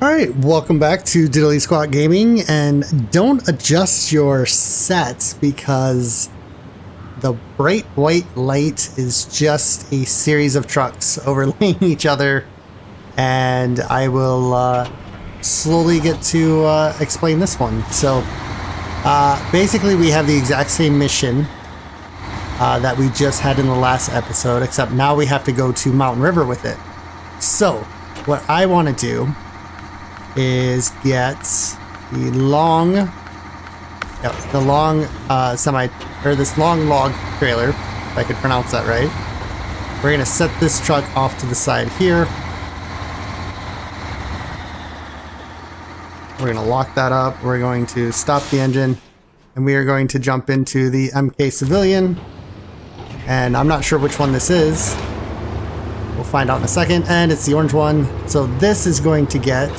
Alright, welcome back to Diddly Squat Gaming, and don't adjust your sets because the bright white light is just a series of trucks overlaying each other, and I will slowly get to explain this one. So basically we have the exact same mission that we just had in the last episode, except now we have to go to Mountain River with it. So what I want to do is get the long this long log trailer, if I could pronounce that right. We're gonna set this truck off to the side here. We're gonna lock that up. We're going to stop the engine, and we are going to jump into the MK Civilian. And I'm not sure which one this is. We'll find out in a second. And it's the orange one. So this is going to get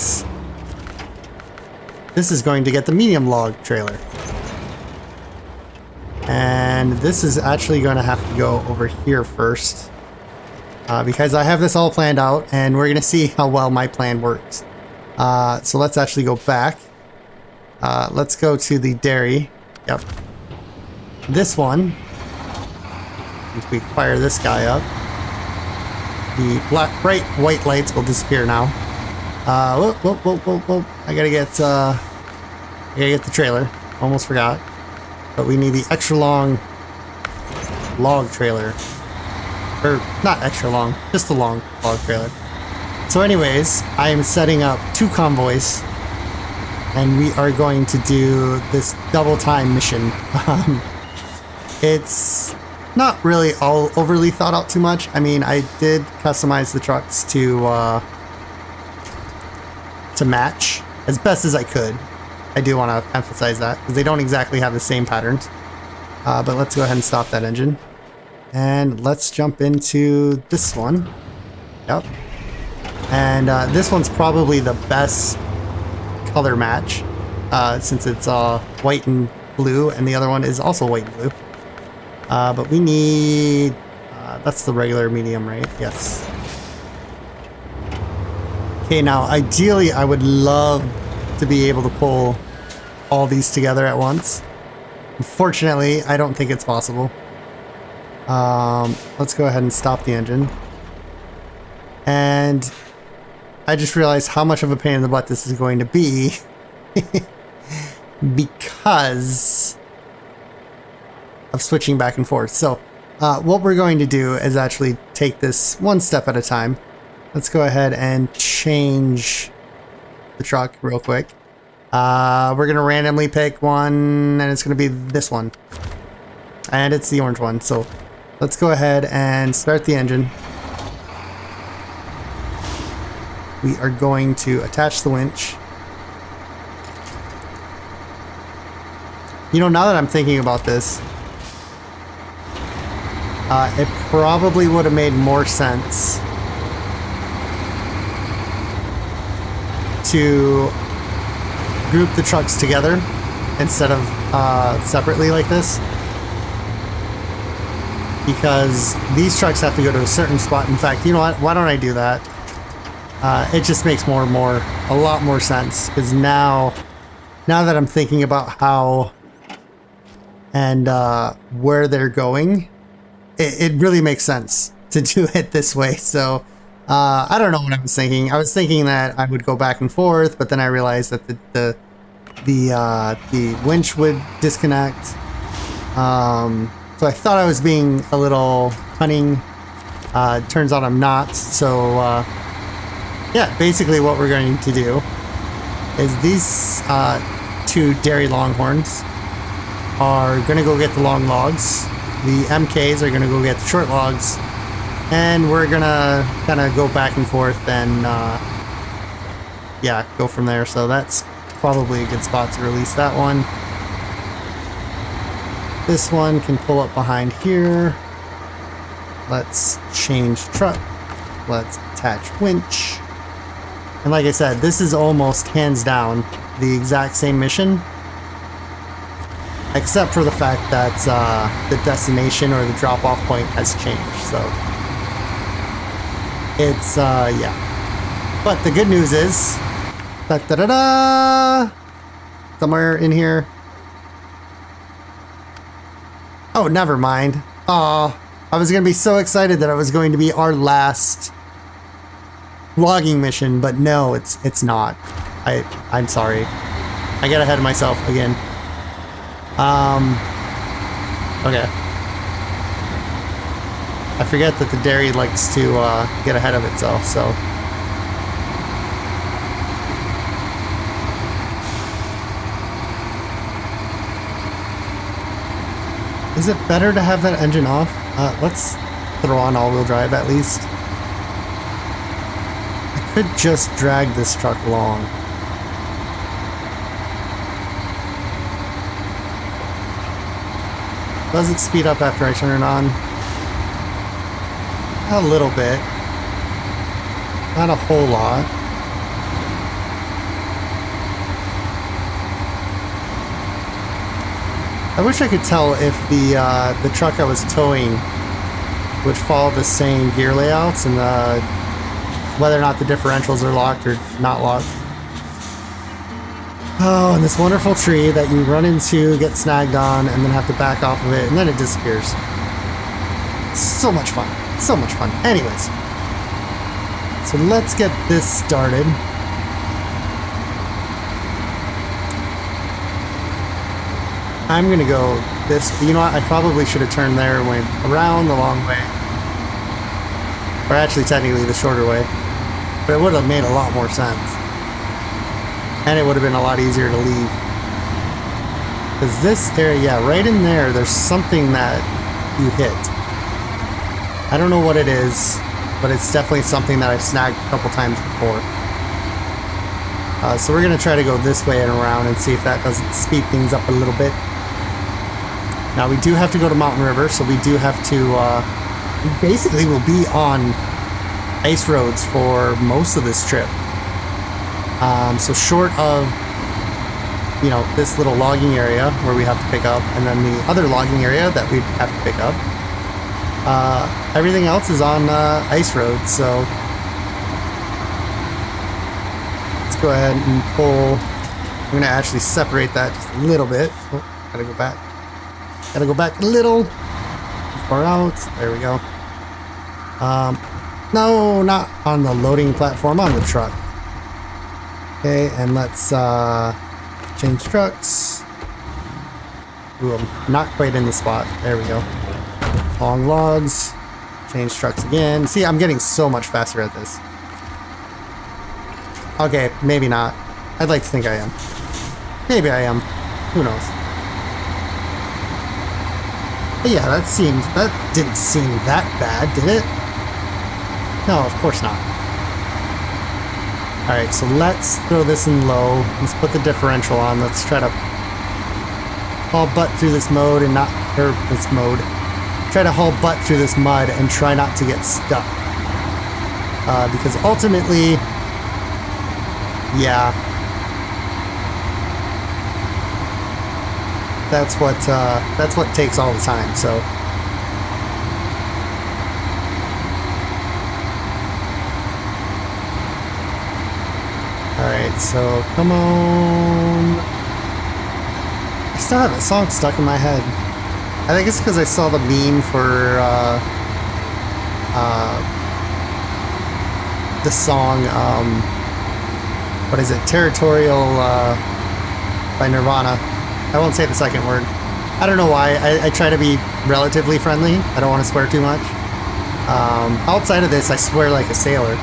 the medium log trailer. And this is actually going to have to go over here first. Because I have this all planned out, and we're going to see how well my plan works. So let's actually go back. Let's go to the dairy. Yep. This one, if we fire this guy up, the bright white lights will disappear now. Whoa. I gotta get the trailer. Almost forgot. But we need the extra long log trailer. Or not extra long, just the long log trailer. So anyways, I am setting up 2 convoys, and we are going to do this double time mission. It's not really all overly thought out too much. I mean, I did customize the trucks to match as best as I could. I do want to emphasize that because they don't exactly have the same patterns. But let's go ahead and stop that engine, and let's jump into this one. Yep. And this one's probably the best color match since it's white and blue, and the other one is also white and blue. But we need that's the regular medium, right? Yes. Okay, now ideally I would love to be able to pull all these together at once. Unfortunately, I don't think it's possible. Let's go ahead and stop the engine. And I just realized how much of a pain in the butt this is going to be because of switching back and forth. So what we're going to do is actually take this one step at a time. Let's go ahead and change the truck real quick. We're gonna randomly pick one, and it's gonna be this one, and it's the orange one. So let's go ahead and start the engine. We are going to attach the winch. You know, now that I'm thinking about this, it probably would have made more sense to group the trucks together instead of separately like this, because these trucks have to go to a certain spot. In fact, you know what? Why don't I do that? It just makes a lot more sense, because now that I'm thinking about how and where they're going, it really makes sense to do it this way. So I don't know what I was thinking. I was thinking that I would go back and forth, but then I realized that the winch would disconnect. So I thought I was being a little cunning. Turns out I'm not. So yeah, basically what we're going to do is these 2 dairy longhorns are going to go get the long logs. The MKs are going to go get the short logs. And we're gonna kind of go back and forth and yeah, go from there. So that's probably a good spot to release that one. This one can pull up behind here. Let's change truck. Let's attach winch. And like I said, this is almost hands down the exact same mission, except for the fact that the destination or the drop-off point has changed. So it's yeah. But the good news is Da, da, da, da. Somewhere in here. Oh, never mind. Aw, I was going to be so excited that it was going to be our last logging mission, but no, it's not. I'm sorry. I got ahead of myself again. Okay. I forget that the dairy likes to get ahead of itself, so. Is it better to have that engine off? Let's throw on all-wheel drive at least. I could just drag this truck along. Does it speed up after I turn it on? A little bit. Not a whole lot. I wish I could tell if the truck I was towing would follow the same gear layouts and whether or not the differentials are locked or not locked. Oh, and this wonderful tree that you run into, get snagged on, and then have to back off of it, and then it disappears. So much fun. So much fun. Anyways. So let's get this started. I'm going to go this... You know what? I probably should have turned there and went around the long way. Or actually, technically, the shorter way. But it would have made a lot more sense. And it would have been a lot easier to leave. Because this area, yeah, right in there, there's something that you hit. I don't know what it is, but it's definitely something that I've snagged a couple times before. So we're going to try to go this way and around and see if that doesn't speed things up a little bit. Now we do have to go to Mountain River, so we do have to... we basically will be on ice roads for most of this trip. So short of, you know, this little logging area where we have to pick up, and then the other logging area that we have to pick up, everything else is on ice roads. So let's go ahead and pull. I'm going to actually separate that just a little bit. Oh, gotta go back. Gotta go back a little. Far out. There we go. No, not on the loading platform, on the truck. Okay, and let's change trucks. Ooh, I'm not quite in the spot. There we go. Long logs. Change trucks again. See, I'm getting so much faster at this. Okay, maybe not. I'd like to think I am. Maybe I am. Who knows? But yeah, that didn't seem that bad, did it? No, of course not. Alright, so let's throw this in low. Let's put the differential on. Let's try to haul butt through this mode and not... or this mode. Try to haul butt through this mud and try not to get stuck. Because ultimately... yeah. That's what takes all the time, so... Alright, so come on. I still have that song stuck in my head. I think it's because I saw the meme for the song, what is it? Territorial by Nirvana. I won't say the second word. I don't know why. I try to be relatively friendly. I don't want to swear too much. Outside of this, I swear like a sailor.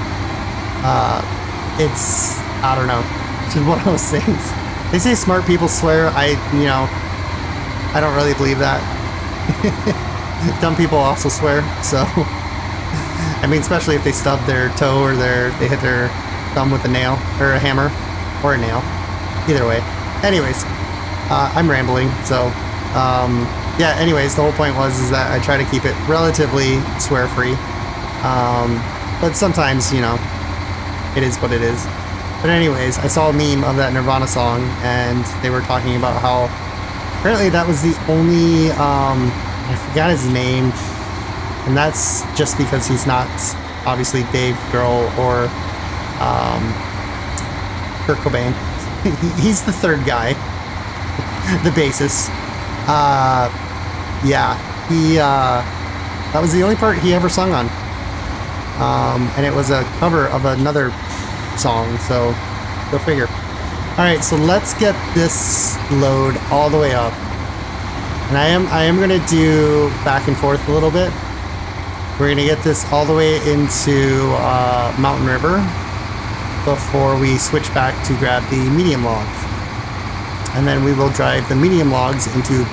It's... I don't know. It's just one of those things. They say smart people swear. I don't really believe that. Dumb people also swear, so... I mean, especially if they stub their toe or they hit their thumb with a nail, or a hammer, or a nail. Either way. Anyways, I'm rambling, so... yeah, anyways, the whole point is that I try to keep it relatively swear-free. But sometimes, you know, it is what it is. But anyways, I saw a meme of that Nirvana song, and they were talking about how apparently that was the only, I forgot his name, and that's just because he's not obviously Dave Grohl or Kurt Cobain. He's the third guy, the bassist. Yeah, that was the only part he ever sung on. And it was a cover of another song, so go figure. Alright, so let's get this load all the way up. And I am going to do back and forth a little bit. We're going to get this all the way into Mountain River before we switch back to grab the medium logs. And then we will drive the medium logs into,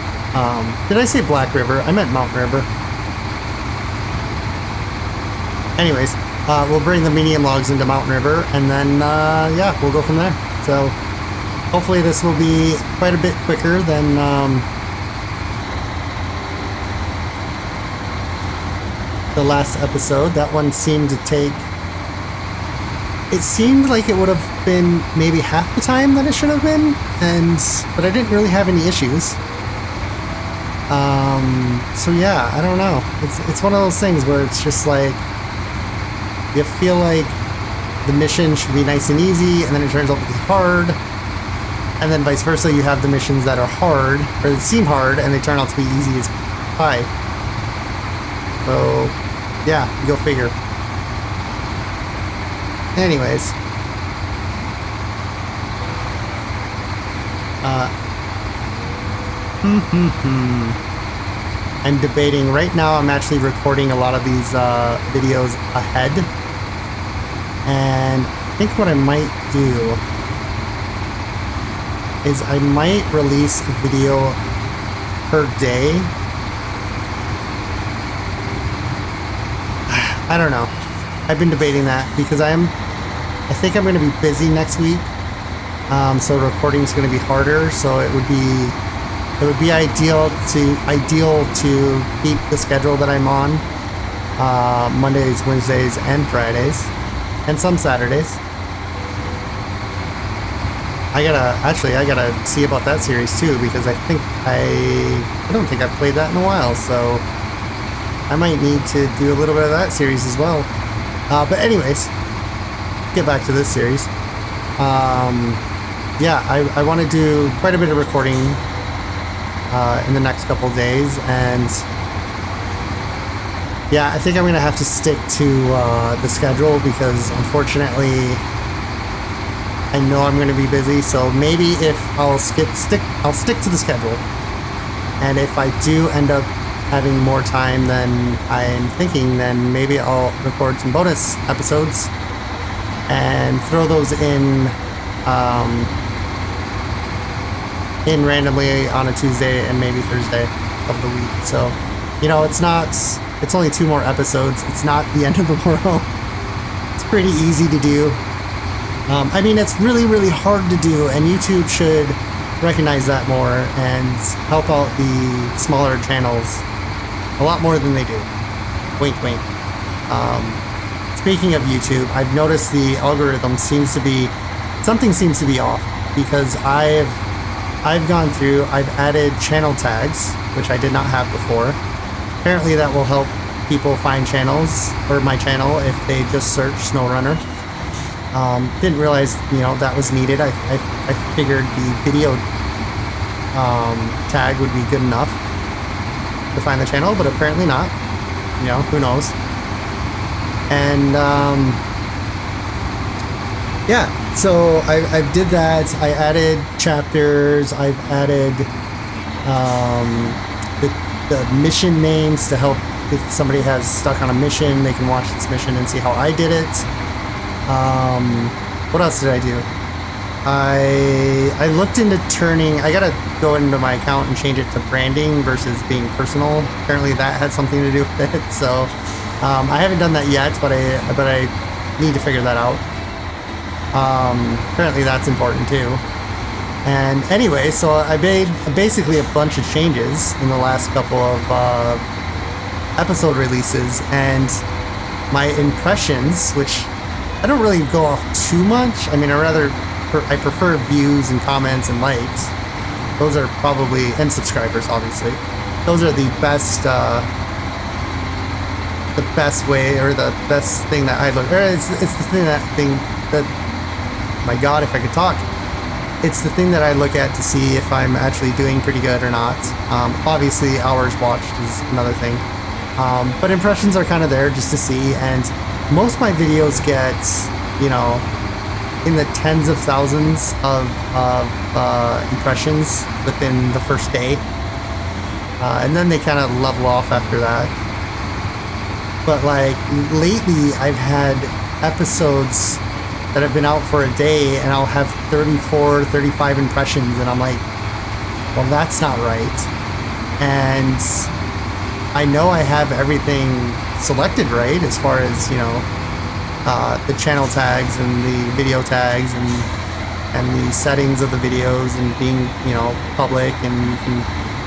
did I say Black River? I meant Mountain River. Anyways, we'll bring the medium logs into Mountain River, and then, yeah, we'll go from there. So hopefully this will be quite a bit quicker than the last episode. That one seemed to take, it seemed like it would have been maybe half the time that it should have been, but I didn't really have any issues. So yeah, I don't know. It's one of those things where it's just like, you feel like the mission should be nice and easy, and then it turns out to be hard. And then vice versa, you have the missions that are hard, or that seem hard, and they turn out to be easy as pie. So, yeah, go figure. Anyways. I'm debating, right now I'm actually recording a lot of these videos ahead. And I think what I might do is I might release a video per day. I don't know. I've been debating that because I think I'm going to be busy next week. So recording is going to be harder. So it would be ideal to keep the schedule that I'm on, Mondays, Wednesdays, and Fridays, and some Saturdays. I gotta see about that series too, because I don't think I've played that in a while, so I might need to do a little bit of that series as well. But anyways, get back to this series. Yeah, I want to do quite a bit of recording in the next couple of days, and yeah, I think I'm gonna have to stick to the schedule, because unfortunately I know I'm gonna be busy. So maybe if I'll stick to the schedule, and if I do end up having more time than I'm thinking, then maybe I'll record some bonus episodes and throw those in randomly on a Tuesday and maybe Thursday of the week. So, you know, it's only 2 more episodes. It's not the end of the world. It's pretty easy to do. I mean, it's really, really hard to do, and YouTube should recognize that more and help out the smaller channels a lot more than they do. Wink, wink. Speaking of YouTube, I've noticed the algorithm something seems to be off, because I've gone through, I've added channel tags, which I did not have before. Apparently that will help people find channels, or my channel, if they just search SnowRunner. Didn't realize, that was needed. I figured the video tag would be good enough to find the channel, but apparently not. Who knows? And yeah, so I did that. I added chapters. I've added the mission names to help if somebody has stuck on a mission, they can watch this mission and see how I did it. What else did I do? I looked into I gotta go into my account and change it to branding versus being personal. Apparently that had something to do with it. So I haven't done that yet, but I need to figure that out. Apparently that's important too. And anyway, so I made basically a bunch of changes in the last couple of episode releases, and my impressions, which I don't really go off too much. I mean, I prefer views and comments and likes. Those are probably, and subscribers, obviously. Those are the best way, or the best thing that I look. Or it's the thing that my God, if I could talk. It's the thing that I look at to see if I'm actually doing pretty good or not. Obviously, hours watched is another thing. But impressions are kind of there just to see, and most of my videos get, you know, in the tens of thousands of impressions within the first day. And then they kind of level off after that. But like lately, I've had episodes that have been out for a day and I'll have 34, 35 impressions, and I'm like, well, that's not right. And I know I have everything selected right as far as, you know, the channel tags and the video tags and the settings of the videos and being, you know, public, and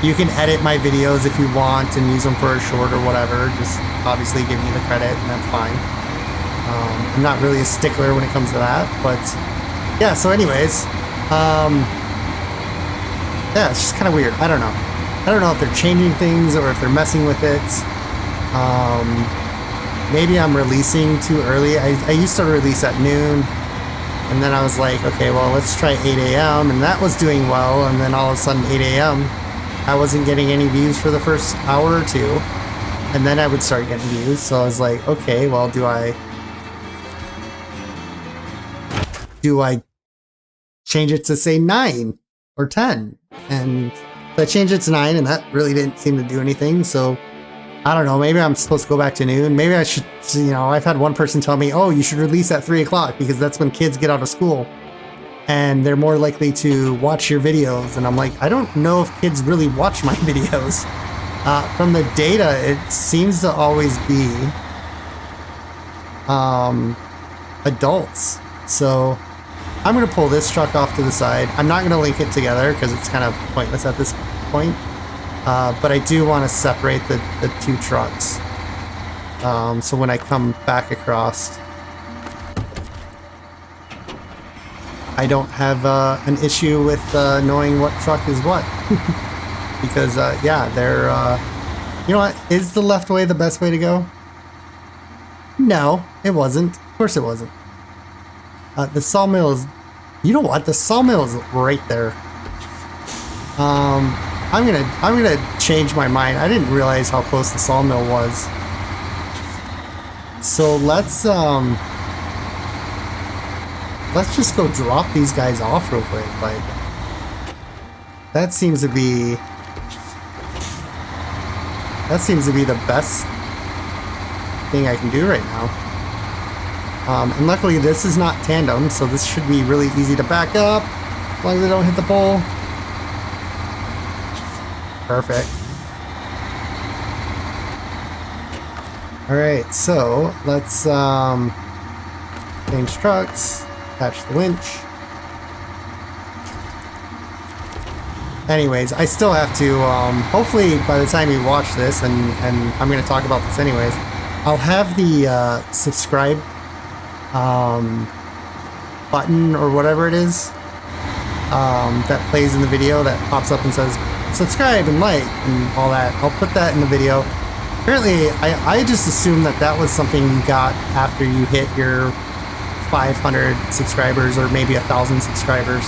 you can edit my videos if you want and use them for a short or whatever. Just obviously give me the credit and that's fine. I'm not really a stickler when it comes to that, but yeah, so anyways, yeah, it's just kind of weird. I don't know. I don't know if they're changing things or if they're messing with it. Maybe I'm releasing too early. I used to release at noon, and then I was like, okay, well, let's try 8 a.m. and that was doing well, and then all of a sudden 8 a.m. I wasn't getting any views for the first hour or two, and then I would start getting views. So I was like, okay, well, do I change it to say 9 or 10? And I changed it to 9, and that really didn't seem to do anything. So I don't know, maybe I'm supposed to go back to noon. Maybe I should, you know, I've had one person tell me, oh, you should release at 3 o'clock because that's when kids get out of school and they're more likely to watch your videos. And I'm like, I don't know if kids really watch my videos. From the data, it seems to always be adults. So I'm going to pull this truck off to the side. I'm not going to link it together because it's kind of pointless at this point. But I do want to separate the two trucks. So when I come back across, I don't have an issue with knowing what truck is what. Because, yeah, they're... you know what? Is the left way the best way to go? No, it wasn't. Of course it wasn't. The sawmill is... You know what? The sawmill is right there. I'm gonna change my mind. I didn't realize how close the sawmill was. So let's just go drop these guys off real quick. Like, that seems to be the best thing I can do right now. And luckily this is not tandem, so this should be really easy to back up as long as they don't hit the pole. Perfect. Alright, so let's change trucks, attach the winch. Anyways, I still have to, hopefully by the time you watch this, and I'm going to talk about this anyways, I'll have the subscribe button or whatever it is that plays in the video that pops up and says subscribe and like and all that. I'll put that in the video. Apparently, I just assumed that was something you got after you hit your 500 subscribers or maybe 1,000 subscribers.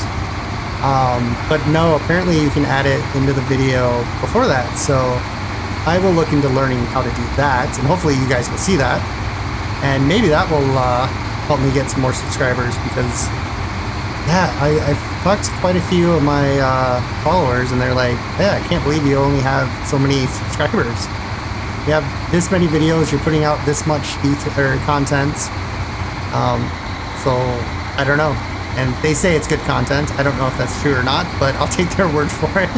But no, apparently you can add it into the video before that. So I will look into learning how to do that, and hopefully you guys will see that. And maybe that will help me get some more subscribers, because yeah, I've talked to quite a few of my followers, and they're like, yeah, I can't believe you only have so many subscribers. You have this many videos, you're putting out this much content. So I don't know. And they say it's good content. I don't know if that's true or not, but I'll take their word for it.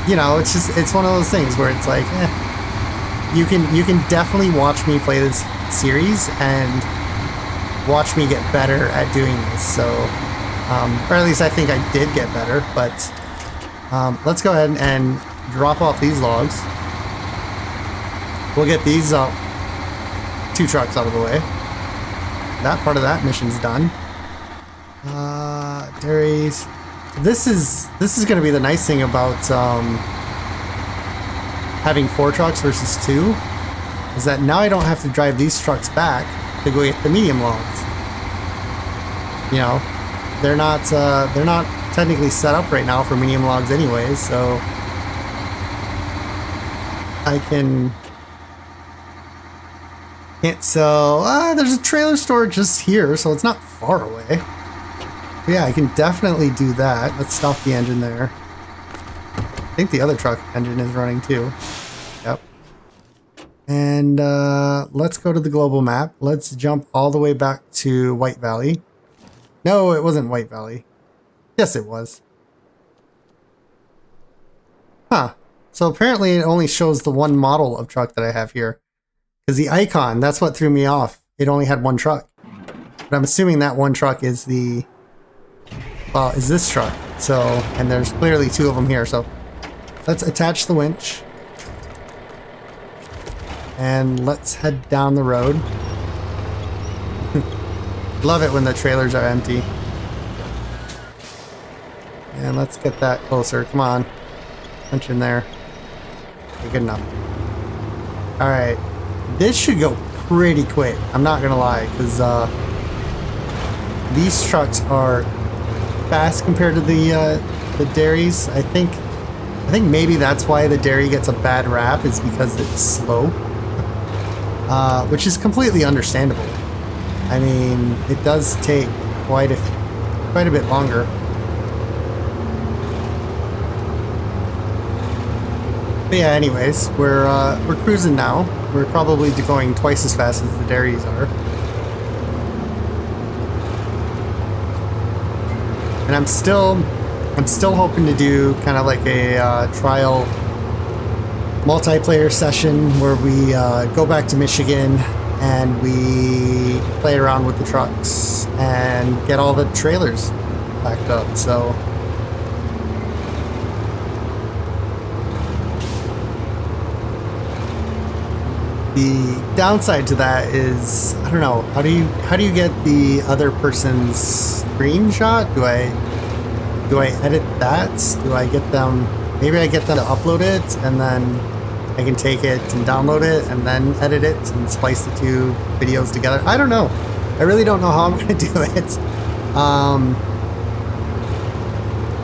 You know, it's one of those things where it's like, you can definitely watch me play this series and watch me get better at doing this. So, or at least I think I did get better. But let's go ahead and drop off these logs. We'll get these 2 trucks out of the way. That part of that mission's done. Dairies. This is going to be the nice thing about having 4 trucks versus 2, is that now I don't have to drive these trucks back to go get the medium logs. you know, they're not technically set up right now for medium logs anyways, so I can't sell. There's a trailer store just here, so it's not far away. But yeah, I can definitely do that. Let's stop the engine there. I think the other truck engine is running too. Yep. And let's go to the global map. Let's jump all the way back to White Valley. No, it wasn't White Valley. Yes, it was. Huh. So apparently it only shows the one model of truck that I have here. Because the icon, that's what threw me off. It only had one truck. But I'm assuming that one truck is the... well, is this truck. So, and there's clearly two of them here. So let's attach the winch. And let's head down the road. Love it when the trailers are empty. And let's get that closer. Come on. Punch in there. Okay, good enough. Alright. This should go pretty quick. I'm not gonna lie, because these trucks are fast compared to the dairies. I think maybe that's why the dairy gets a bad rap, is because it's slow. Which is completely understandable. I mean, it does take quite a bit longer. But yeah, anyways, we're cruising now. We're probably going twice as fast as the dairies are. And I'm still hoping to do kind of like a trial multiplayer session where we go back to Michigan and we play around with the trucks and get all the trailers backed up. So the downside to that is, I don't know, how do you get the other person's screenshot? Do I edit that? Do I get them, maybe I get them to upload it and then I can take it and download it and then edit it and splice the two videos together. I don't know. I really don't know how I'm going to do it.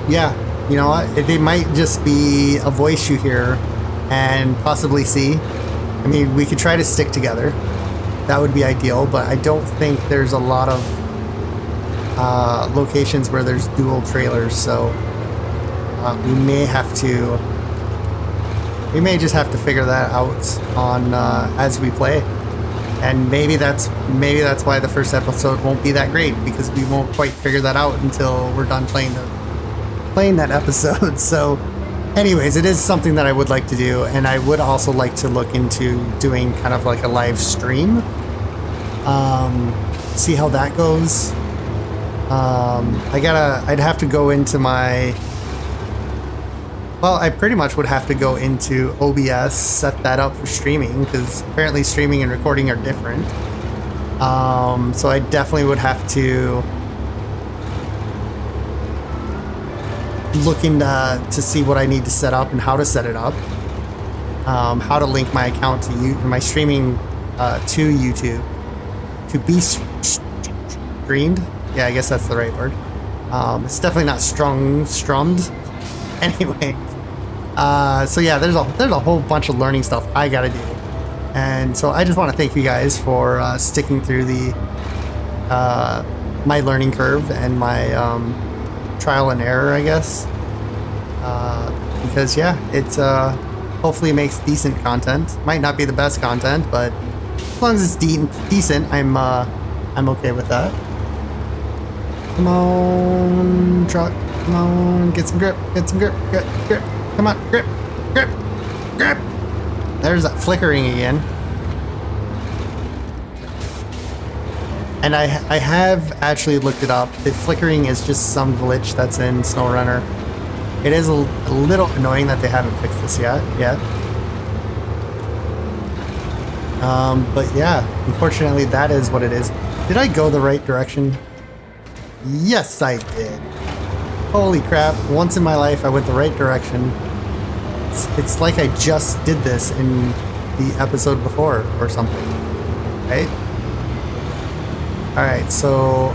Yeah, you know what? They might just be a voice you hear and possibly see. I mean, we could try to stick together. That would be ideal, but I don't think there's a lot of locations where there's dual trailers, so we may just have to figure that out on as we play. And maybe that's why the first episode won't be that great, because we won't quite figure that out until we're done playing that episode. So anyways, it is something that I would like to do, and I would also like to look into doing kind of like a live stream. See how that goes. I'd have to go into I pretty much would have to go into OBS, set that up for streaming, because apparently streaming and recording are different. So I definitely would have to look into to see what I need to set up and how to set it up. How to link my account to my streaming to YouTube to be streamed. Yeah, I guess that's the right word. It's definitely not strummed. Anyway, so yeah, there's a whole bunch of learning stuff I gotta do, and so I just want to thank you guys for sticking through the my learning curve and my trial and error, I guess. Because yeah, it's hopefully makes decent content. Might not be the best content, but as long as it's decent, I'm okay with that. Come on, truck. Come on, get some grip. Get some grip. Grip. Come on, grip. Grip. Grip. There's that flickering again. And I have actually looked it up. The flickering is just some glitch that's in SnowRunner. It is a little annoying that they haven't fixed this yet. But yeah, unfortunately that is what it is. Did I go the right direction? Yes, I did. Holy crap, once in my life I went the right direction. It's like I just did this in the episode before or something, right? Alright, so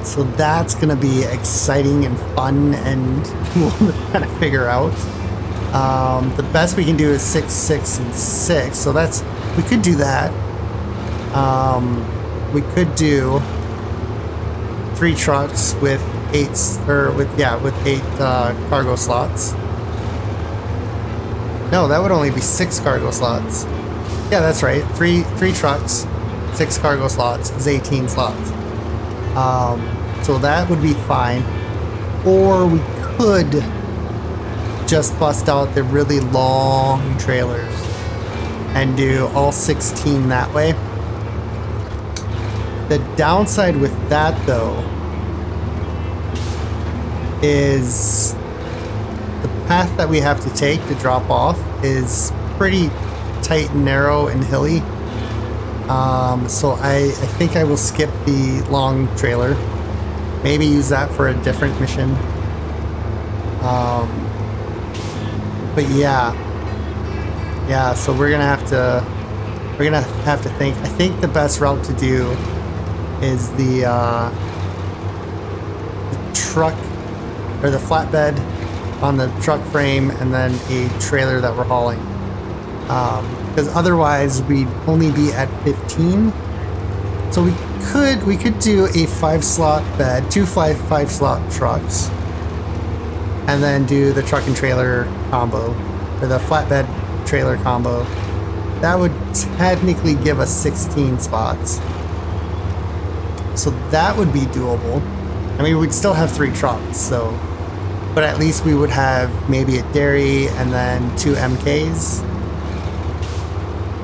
So that's going to be exciting and fun, and we'll kind of figure out. The best we can do is 6, 6, and 6. So that's, we could do that. We could do 3 trucks with 8, or with 8 cargo slots. No, that would only be 6 cargo slots. Yeah, that's right. 3 trucks, 6 cargo slots is 18 slots. So that would be fine. Or we could just bust out the really long trailers and do all 16 that way. The downside with that, though, is the path that we have to take to drop off is pretty tight and narrow and hilly. So I think I will skip the long trailer. Maybe use that for a different mission. But yeah, so we're gonna have to think. I think the best route to do is the truck, or the flatbed on the truck frame, and then a trailer that we're hauling. Because otherwise we'd only be at 15. So we could do a 5-slot bed, 2 5-slot trucks, and then do the truck and trailer combo, or the flatbed trailer combo. That would technically give us 16 spots. So that would be doable. I mean, we'd still have 3 trucks, so, but at least we would have maybe a dairy and then 2 MKs.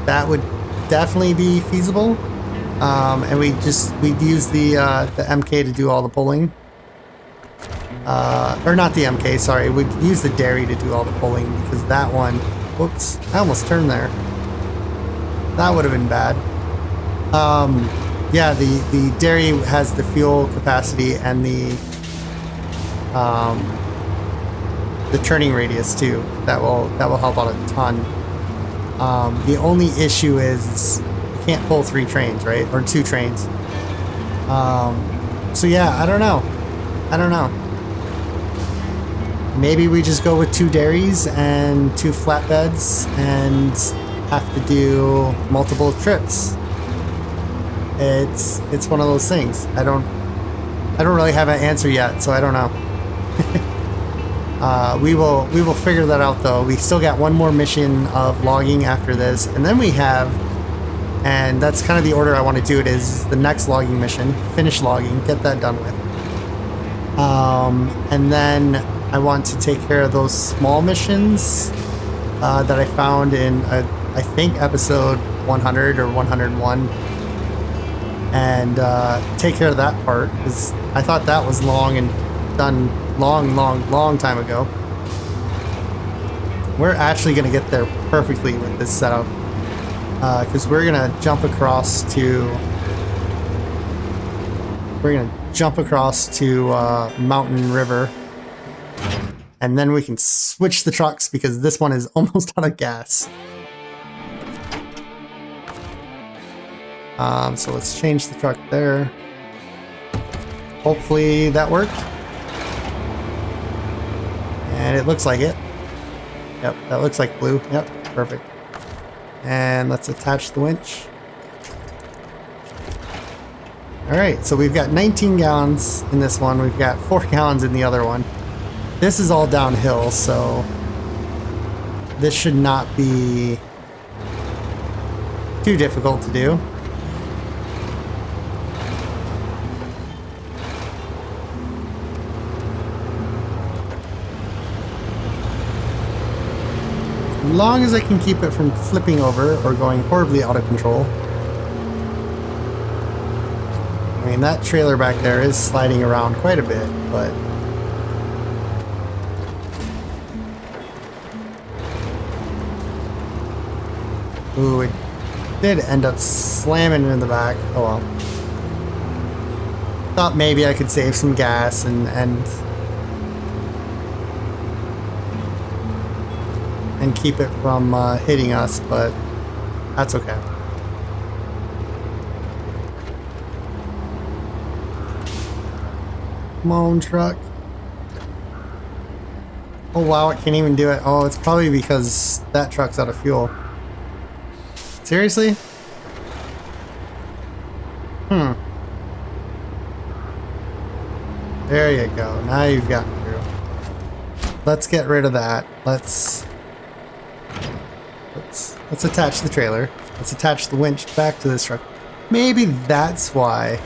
That would definitely be feasible. And we'd use the MK to do all the pulling. Or not the MK, sorry. We'd use the dairy to do all the pulling, because that one, whoops, I almost turned there. That would have been bad. Yeah, the dairy has the fuel capacity and the turning radius too. That will help out a ton. The only issue is you can't pull 3 trains, right? Or 2 trains. So yeah, I don't know. Maybe we just go with 2 dairies and 2 flatbeds and have to do multiple trips. It's one of those things. I don't really have an answer yet, so I don't know. We will figure that out, though. We still got one more mission of logging after this, and then we have, and that's kind of the order I want to do it, is the next logging mission, finish logging, get that done with. And then I want to take care of those small missions that I found in, I think, episode 100 or 101. And take care of that part, because I thought that was long and done long time ago. We're actually going to get there perfectly with this setup, because we're going to jump across to Mountain River, and then we can switch the trucks, because this one is almost out of gas. So let's change the truck there. Hopefully that worked. And it looks like it. Yep, that looks like blue. Yep, perfect. And let's attach the winch. Alright, so we've got 19 gallons in this one. We've got 4 gallons in the other one. This is all downhill, so this should not be too difficult to do. As long as I can keep it from flipping over or going horribly out of control. I mean, that trailer back there is sliding around quite a bit, but ooh, it did end up slamming in the back. Oh well. Thought maybe I could save some gas and keep it from hitting us, but that's okay. Come on, truck. Oh wow, it can't even do it. Oh, it's probably because that truck's out of fuel. Seriously? There you go. Now you've gotten through. Let's get rid of that. Let's attach the trailer. Let's attach the winch back to this truck. Maybe that's why.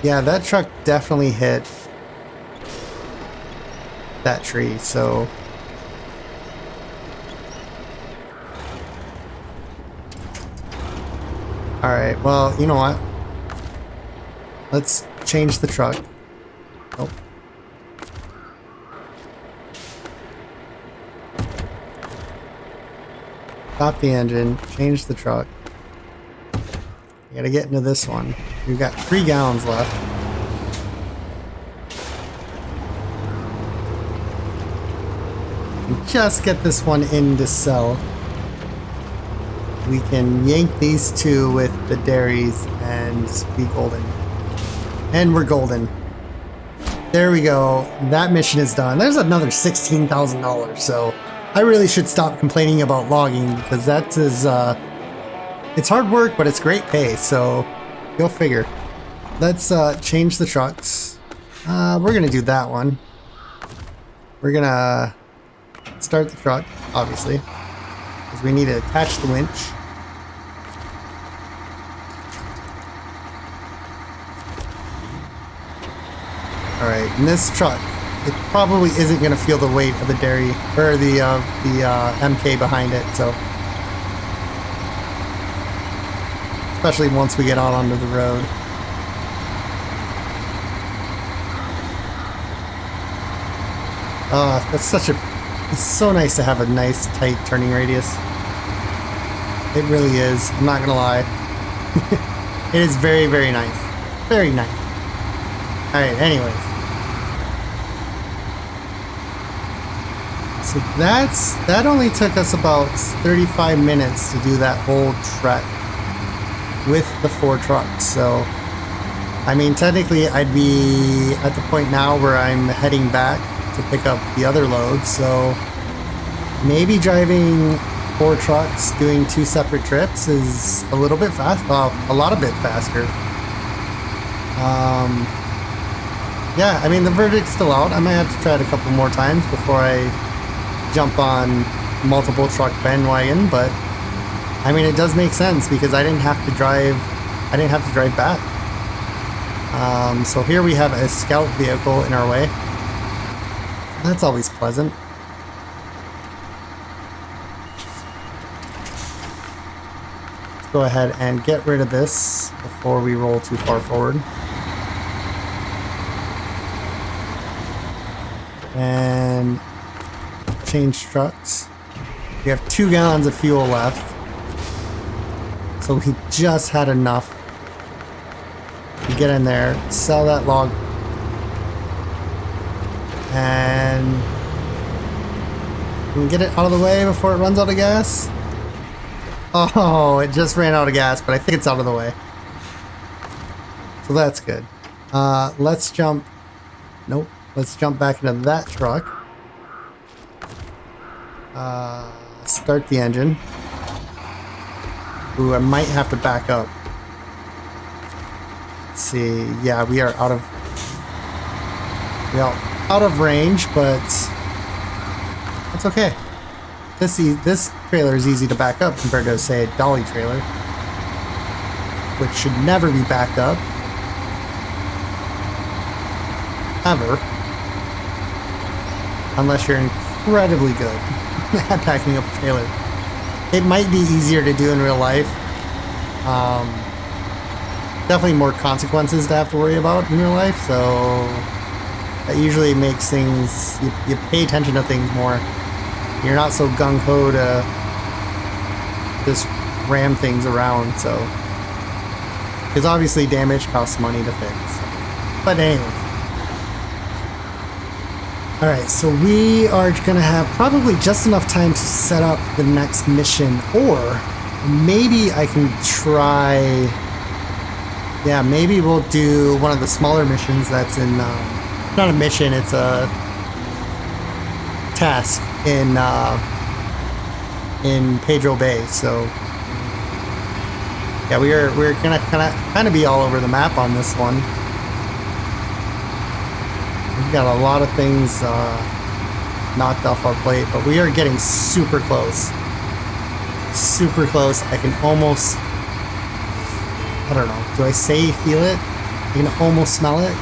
Yeah, that truck definitely hit that tree, so... Alright, well, you know what? Let's change the truck. Oh. Stop the engine, change the truck. We gotta get into this one. We've got 3 gallons left. And just get this one into sell. We can yank these 2 with the dairies and be golden. And we're golden. There we go. That mission is done. There's another $16,000. So I really should stop complaining about logging because that is, it's hard work, but it's great pay. So go figure. Let's change the trucks. We're going to do that one. We're going to start the truck, obviously, because we need to attach the winch. Alright, and this truck, it probably isn't going to feel the weight of the dairy, or the MK behind it, so. Especially once we get out onto the road. That's such a, it's so nice to have a nice tight turning radius. It really is, I'm not going to lie. It is very, very nice. Very nice. Alright, anyways. So that only took us about 35 minutes to do that whole trek with the 4 trucks. So, I mean, technically I'd be at the point now where I'm heading back to pick up the other loads. So maybe driving 4 trucks doing 2 separate trips is a little bit fast, well, a lot of bit faster. Yeah, I mean, the verdict's still out. I might have to try it a couple more times before I jump on multiple truck bandwagon, but I mean, it does make sense because I didn't have to drive back. So here we have a scout vehicle in our way. That's always pleasant. Let's go ahead and get rid of this before we roll too far forward. And change trucks. We have 2 gallons of fuel left. So we just had enough to get in there, sell that log, and we can get it out of the way before it runs out of gas. Oh, it just ran out of gas, but I think it's out of the way. So that's good. Let's jump. Nope. Let's jump back into that truck. Start the engine. Ooh, I might have to back up. Let's see. Yeah, we are out of range, but that's okay. This trailer is easy to back up compared to, say, a dolly trailer, which should never be backed up. Ever. Unless you're incredibly good at packing up a trailer. It might be easier to do in real life. Definitely more consequences to have to worry about in real life, so that usually makes things, you pay attention to things more. You're not so gung-ho to just ram things around, so. Because obviously damage costs money to fix. But anyways. Alright, so we are going to have probably just enough time to set up the next mission, or maybe I can try Yeah, maybe we'll do one of the smaller missions that's in, not a mission, it's a task in Pedro Bay. So yeah, we're gonna kind of be all over the map on this one. We've got a lot of things knocked off our plate, but we are getting super close. Super close. I can almost, I don't know, do I say feel it? I can almost smell it.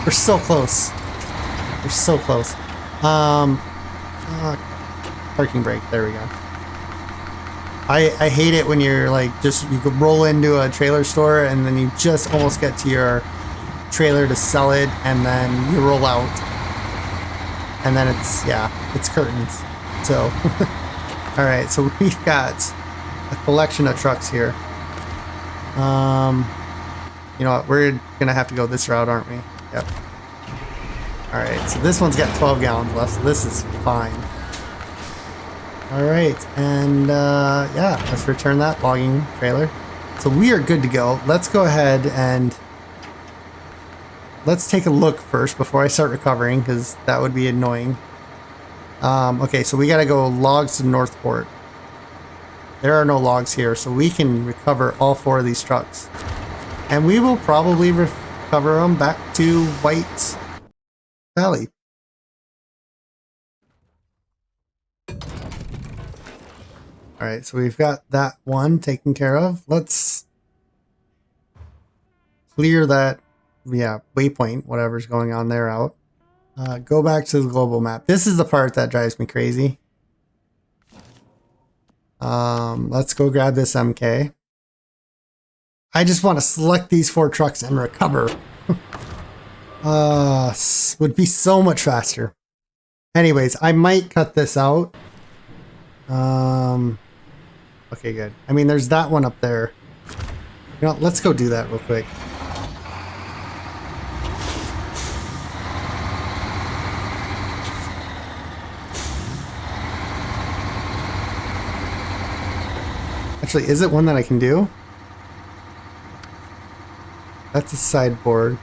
We're so close. We're so close. Parking brake, there we go. I hate it when you're like, you could roll into a trailer store and then you just almost get to your trailer to sell it and then you roll out. And then it's curtains. So, all right, so we've got a collection of trucks here. You know what, we're gonna have to go this route, aren't we? Yep. All right, so this one's got 12 gallons left, so this is fine. All right, and yeah, let's return that logging trailer. So we are good to go. Let's go ahead and let's take a look first before I start recovering, because that would be annoying. Okay, so we gotta go logs to Northport. There are no logs here, so we can recover all 4 of these trucks. And we will probably recover them back to White Valley. Alright, so we've got that one taken care of. Let's clear that, waypoint, whatever's going on there, out. Go back to the global map. This is the part that drives me crazy. Let's go grab this MK. I just want to select these 4 trucks and recover. Would be so much faster. Anyways, I might cut this out. Okay, good. I mean, there's that one up there. You know, let's go do that real quick. Actually, is it one that I can do? That's a sideboard.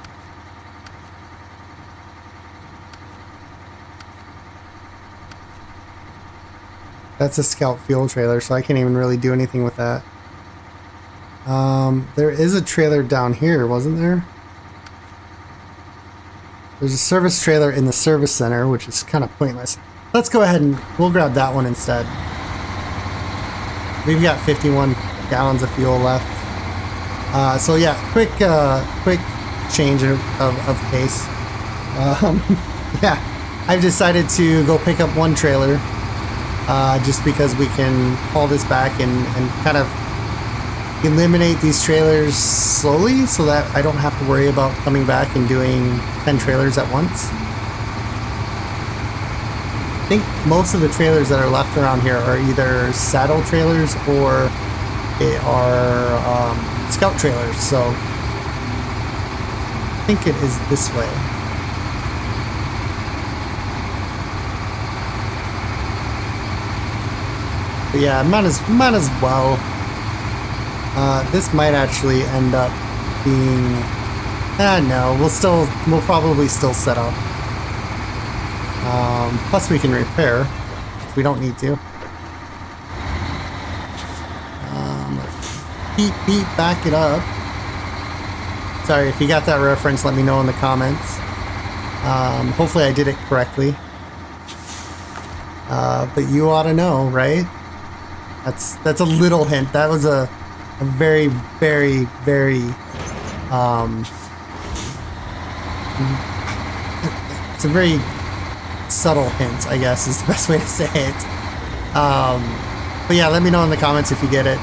That's a scout fuel trailer, so I can't even really do anything with that. There is a trailer down here, wasn't there? There's a service trailer in the service center, which is kind of pointless. Let's go ahead and we'll grab that one instead. We've got 51 gallons of fuel left. So yeah, quick change of pace. Yeah, I've decided to go pick up one trailer, just because we can haul this back and kind of eliminate these trailers slowly so that I don't have to worry about coming back and doing 10 trailers at once. I think most of the trailers that are left around here are either saddle trailers or they are scout trailers, so I think it is this way. But yeah, might as well. This might actually end up being. No, we'll probably still set up. Plus, we can repair if we don't need to. Beep, back it up. Sorry, if you got that reference, let me know in the comments. Hopefully I did it correctly. But you ought to know, right? That's a little hint. That was a very, very, very, it's a very subtle hint, I guess, is the best way to say it. But yeah, let me know in the comments if you get it.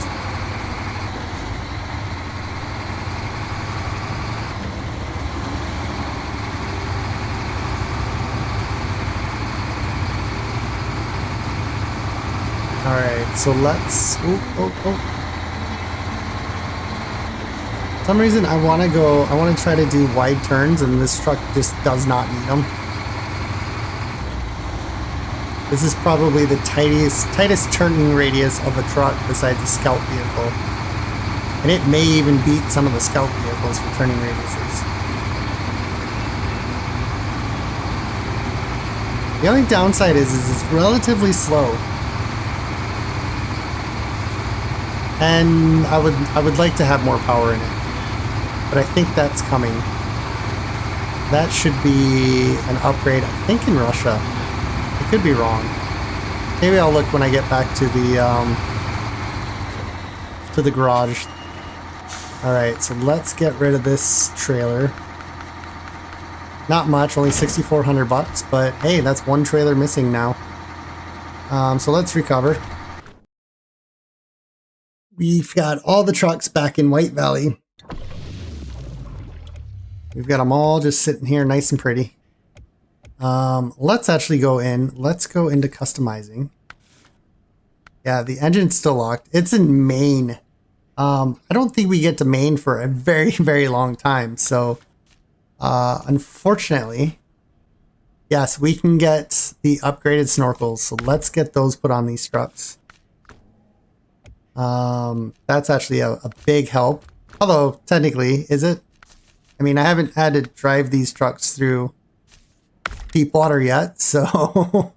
Alright, so let's... Oh. For some reason, I want to try to do wide turns, and this truck just does not need them. This is probably the tightest turning radius of a truck besides a scout vehicle. And it may even beat some of the scout vehicles for turning radiuses. The only downside is it's relatively slow. And I would like to have more power in it. But I think that's coming. That should be an upgrade, I think, in Russia. I could be wrong. Maybe I'll look when I get back to the garage. Alright, so let's get rid of this trailer. Not much, only 6,400 bucks, but hey, that's one trailer missing now. So let's recover. We've got all the trucks back in White Valley. We've got them all just sitting here nice and pretty. Let's actually go in. Let's go into customizing. Yeah, the engine's still locked. It's in Maine. I don't think we get to Maine for a very, very long time. So, unfortunately, yes, we can get the upgraded snorkels. So let's get those put on these trucks. That's actually a big help. Although, technically, is it? I mean, I haven't had to drive these trucks through deep water yet, so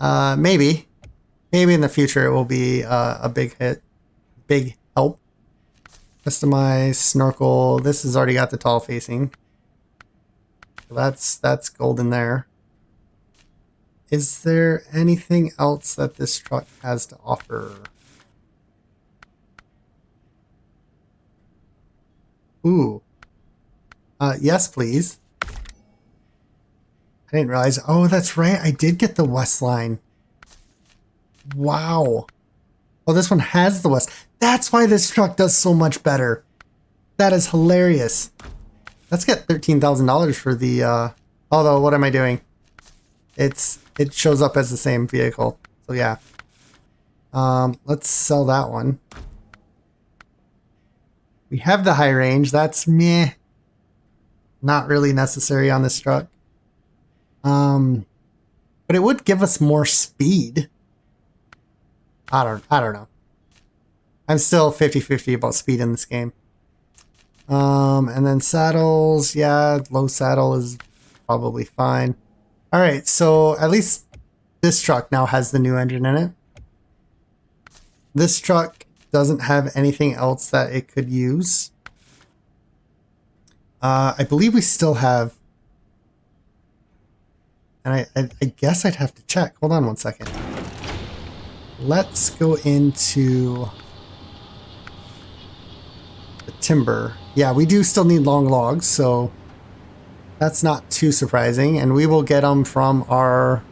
maybe in the future it will be a big hit, big help. Customize snorkel. This has already got the tall facing, so that's golden there. Is there anything else that this truck has to offer? Ooh. Yes, please. I didn't realize. Oh, that's right. I did get the West line. Wow. Oh, this one has the West. That's why this truck does so much better. That is hilarious. Let's get $13,000 for the, although, what am I doing? It shows up as the same vehicle. So, yeah. Let's sell that one. We have the high range. That's meh. Not really necessary on this truck. But it would give us more speed. I don't know. I'm still 50-50 about speed in this game. And then saddles, yeah, low saddle is probably fine. All right, so at least this truck now has the new engine in it. This truck doesn't have anything else that it could use. I believe we still have, and I guess I'd have to check. Hold on one second. Let's go into the timber. Yeah, we do still need long logs, so that's not too surprising. And we will get them from our,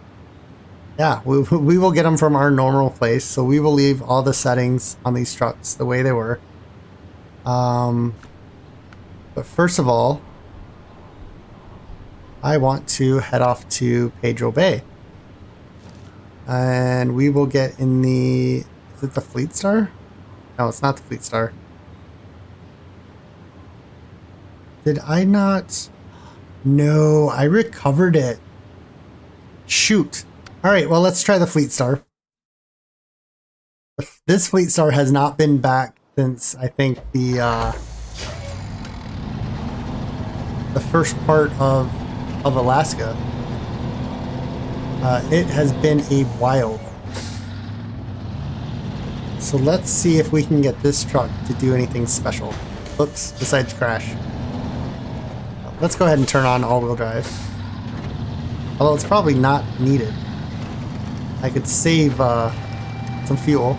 yeah, we will get them from our normal place. So we will leave all the settings on these trucks the way they were. But first of all, I want to head off to Pedro Bay. And we will get in the... Is it the Fleet Star? No, it's not the Fleet Star. Did I not... No, I recovered it. Shoot. Alright, well, let's try the Fleet Star. This Fleet Star has not been back since, I think, the first part of Alaska. It has been a while. So let's see if we can get this truck to do anything special. Oops, besides crash. Let's go ahead and turn on all-wheel drive. Although it's probably not needed. I could save some fuel.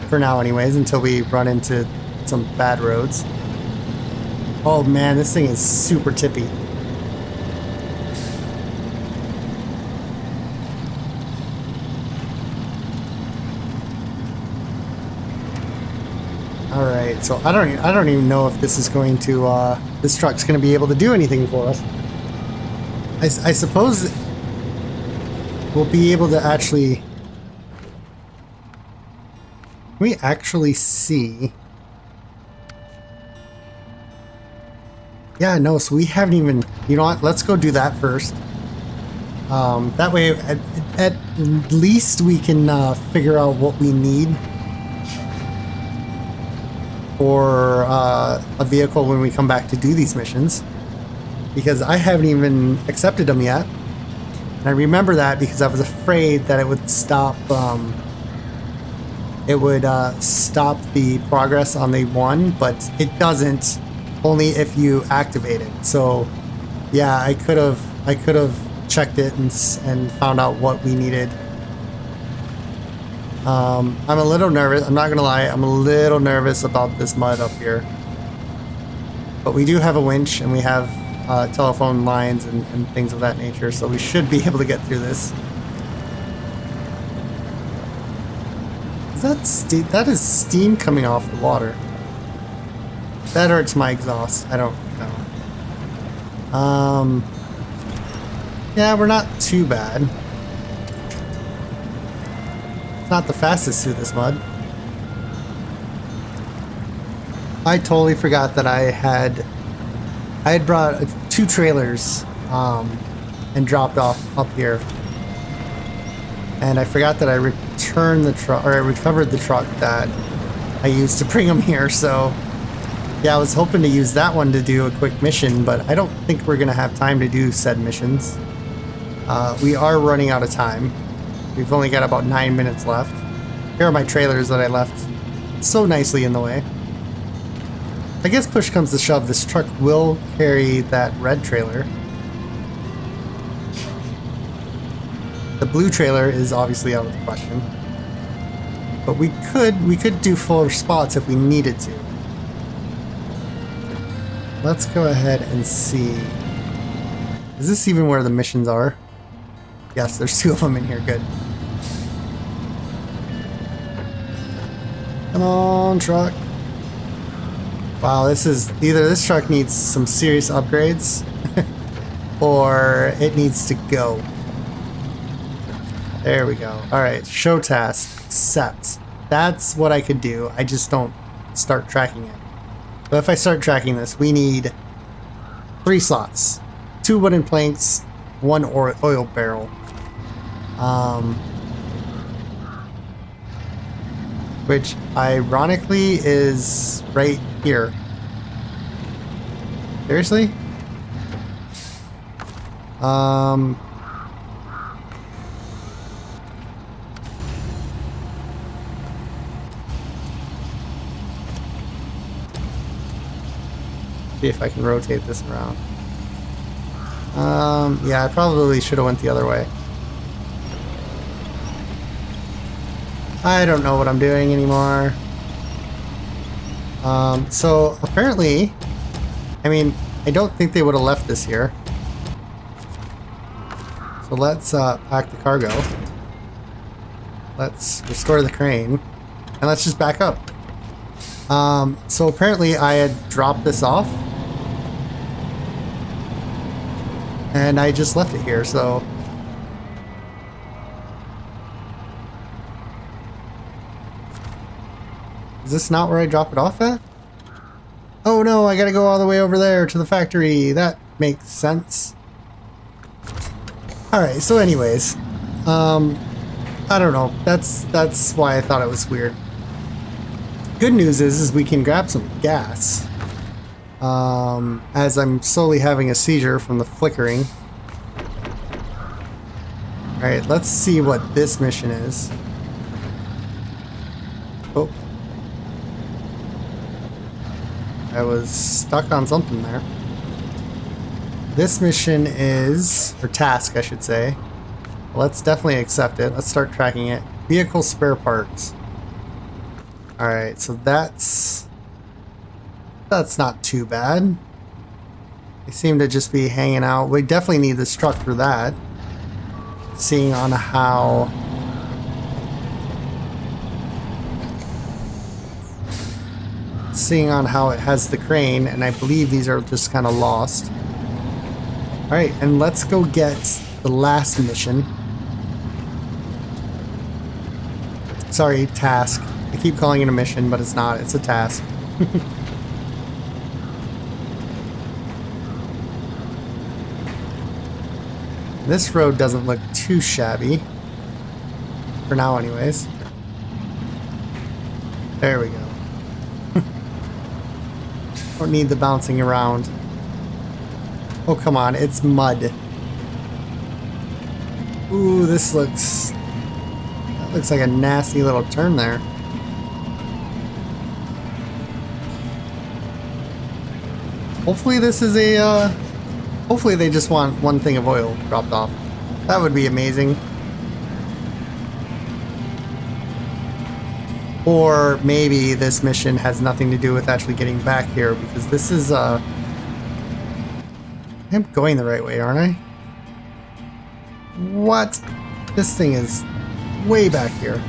For now anyways, until we run into some bad roads. Oh man, this thing is super tippy. Alright, so I don't even know if this is going to this truck's gonna be able to do anything for us. I suppose we'll be able to actually... Can we actually see? Yeah, no, so we haven't even... You know what? Let's go do that first. That way, at least we can figure out what we need. for a vehicle when we come back to do these missions, because I haven't even accepted them yet. And I remember that because I was afraid that it would stop stop the progress on the one, but it doesn't, only if you activate it. So yeah, I could have checked it and found out what we needed. I'm a little nervous, I'm not gonna lie, I'm a little nervous about this mud up here. But we do have a winch and we have telephone lines and things of that nature, so we should be able to get through this. That is steam coming off the water. That hurts my exhaust. I don't know. Yeah, we're not too bad. It's not the fastest through this mud. I totally forgot that I had brought 2 trailers and dropped off up here. And I forgot that I returned the truck, or I recovered the truck that I used to bring them here. So yeah, I was hoping to use that one to do a quick mission, but I don't think we're gonna have time to do said missions. We are running out of time. We've only got about 9 minutes left. Here are my trailers that I left so nicely in the way. I guess push comes to shove, this truck will carry that red trailer. The blue trailer is obviously out of the question. But we could do 4 spots if we needed to. Let's go ahead and see. Is this even where the missions are? Yes, there's 2 of them in here. Good. Come on, truck. Wow, this is either this truck needs some serious upgrades or it needs to go. There we go. All right, show task set. That's what I could do. I just don't start tracking it. But if I start tracking this, we need 3 slots, 2 wooden planks, 1 oil barrel. Which ironically is right here. Seriously? See if I can rotate this around. Yeah, I probably should have went the other way. I don't know what I'm doing anymore. So apparently, I mean, I don't think they would have left this here. So let's pack the cargo. Let's restore the crane, and let's just back up. So apparently I had dropped this off, and I just left it here, so. Is this not where I drop it off at? Oh no, I gotta go all the way over there to the factory. That makes sense. Alright, so anyways. I don't know. That's why I thought it was weird. Good news is we can grab some gas. As I'm slowly having a seizure from the flickering. Alright, let's see what this mission is. Oh. I was stuck on something there. This mission is, or task I should say. Let's definitely accept it. Let's start tracking it. Vehicle spare parts. Alright, so that's not too bad. They seem to just be hanging out. We definitely need this truck for that. Seeing on how it has the crane, and I believe these are just kind of lost. Alright, and let's go get the last mission. Sorry, task. I keep calling it a mission, but it's not. It's a task. This road doesn't look too shabby. For now, anyways. There we go. Don't need the bouncing around. Oh, come on. It's mud. Ooh, this looks... That looks like a nasty little turn there. Hopefully this is a... hopefully they just want one thing of oil dropped off. That would be amazing. Or maybe this mission has nothing to do with actually getting back here, because this is, I'm going the right way, aren't I? What? This thing is way back here.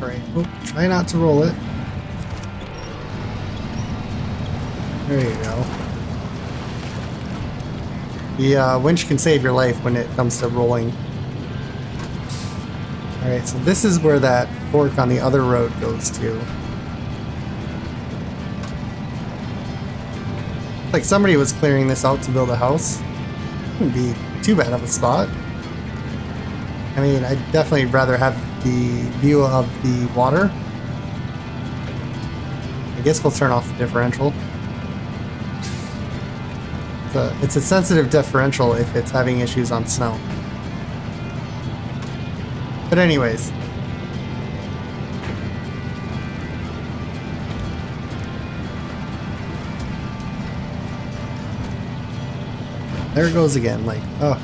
Alright, oh, try not to roll it. There you go. The winch can save your life when it comes to rolling. Alright, so this is where that fork on the other road goes to. Like somebody was clearing this out to build a house. Wouldn't be too bad of a spot. I mean, I'd definitely rather have the view of the water. I guess we'll turn off the differential. It's a sensitive differential if it's having issues on snow. But anyways. There it goes again, like, oh.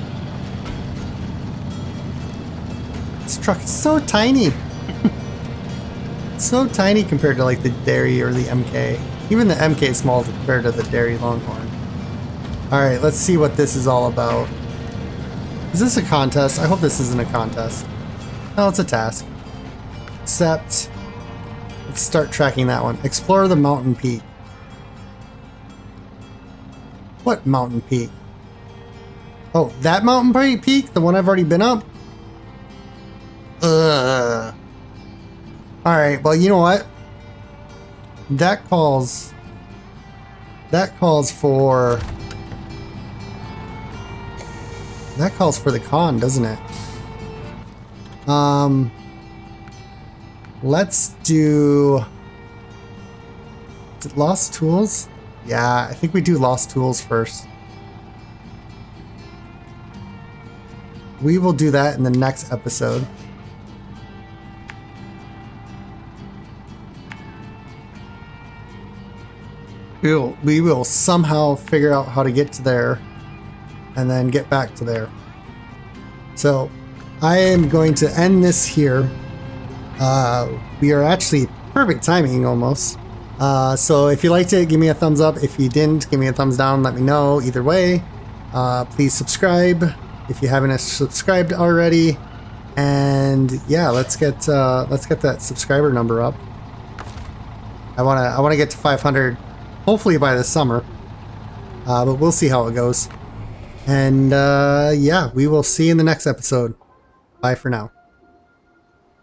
This truck is so tiny. So tiny compared to like the Dairy or the MK. Even the MK is small compared to the Dairy Longhorn. Alright, let's see what this is all about. Is this a contest? I hope this isn't a contest. No, it's a task. Except, let's start tracking that one. Explore the mountain peak. What mountain peak? Oh, that mountain peak? The one I've already been up? Ugh. Alright, well, you know what? That calls for... That calls for the con, doesn't it? Let's do... Is it Lost Tools? Yeah, I think we do Lost Tools first. We will do that in the next episode. We will somehow figure out how to get to there and then get back to there. So I am going to end this here. We are actually perfect timing almost. So if you liked it, give me a thumbs up. If you didn't, give me a thumbs down. Let me know either way. Please subscribe if you haven't subscribed already. And yeah, let's get that subscriber number up. I wanna get to 500, hopefully by this summer. But we'll see how it goes. And yeah, we will see you in the next episode. Bye for now.